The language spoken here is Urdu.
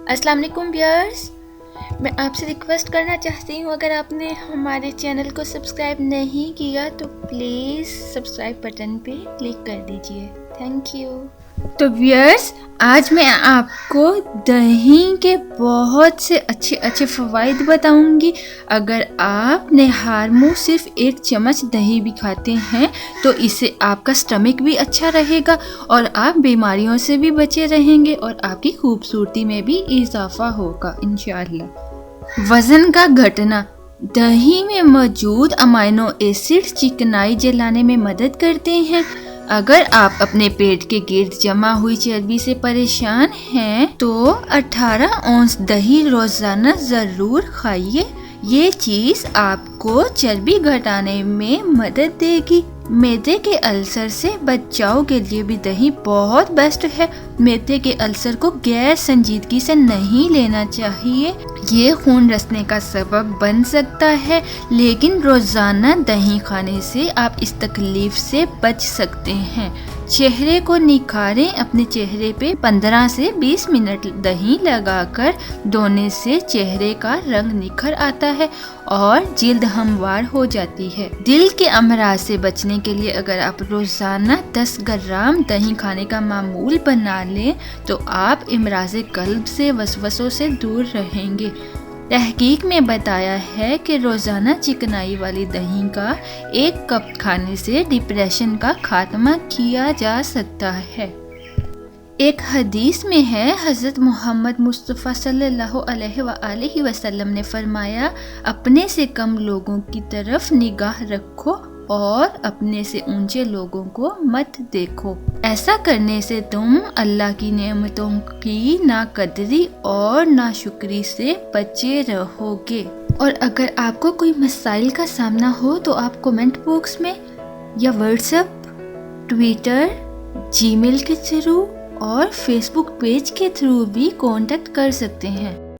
السلام علیکم ویئرس، میں آپ سے ریکویسٹ کرنا چاہتی ہوں، اگر آپ نے ہمارے چینل کو سبسکرائب نہیں کیا تو پلیز سبسکرائب بٹن پہ کلک کر دیجئے، تھینک یو۔ تو ویئرس، آج میں آپ کو دہی کے بہت سے اچھے فوائد بتاؤں گی۔ اگر آپ نہار منہ صرف 1 چمچ دہی بھی کھاتے ہیں تو اس سے آپ کا سٹمک بھی اچھا رہے گا اور آپ بیماریوں سے بھی بچے رہیں گے اور آپ کی خوبصورتی میں بھی اضافہ ہوگا انشاءاللہ۔ وزن کا گھٹنا: دہی میں موجود امائنو ایسڈ چکنائی جلانے میں مدد کرتے ہیں۔ اگر آپ اپنے پیٹ کے گرد جمع ہوئی چربی سے پریشان ہیں تو 18 اونس دہی روزانہ ضرور کھائیے۔ یہ چیز آپ کو چربی گھٹانے میں مدد دے گی۔ معدے کے السر سے بچاؤ کے لیے بھی دہی بہت بیسٹ ہے۔ معدے کے السر کو غیر سنجیدگی سے نہیں لینا چاہیے، یہ خون رسنے کا سبب بن سکتا ہے، لیکن روزانہ دہی کھانے سے آپ اس تکلیف سے بچ سکتے ہیں۔ چہرے کو نکھاریں: اپنے چہرے پہ 15 سے 20 منٹ دہی لگا کر دھونے سے چہرے کا رنگ نکھر آتا ہے اور جلد ہموار ہو جاتی ہے۔ دل کے امراض سے بچنے کے لیے اگر آپ روزانہ 10 گرام دہی کھانے کا معمول بنا لیں تو آپ امراض قلب سے وسوسوں سے دور رہیں گے۔ تحقیق میں بتایا ہے کہ روزانہ چکنائی والی دہی کا 1 کپ کھانے سے ڈپریشن کا خاتمہ کیا جا سکتا ہے۔ ایک حدیث میں ہے، حضرت محمد مصطفیٰ صلی اللہ علیہ وآلہ وسلم نے فرمایا، اپنے سے کم لوگوں کی طرف نگاہ رکھو اور اپنے سے اونچے لوگوں کو مت دیکھو۔ ایسا کرنے سے تم اللہ کی نعمتوں کی ناقدری اور ناشکری سے بچے رہو گے۔ اور اگر آپ کو کوئی مسائل کا سامنا ہو تو آپ کومنٹ باکس میں یا واٹس ایپ، ٹویٹر، جی میل کے تھرو اور فیس بک پیج کے تھرو بھی کانٹیکٹ کر سکتے ہیں۔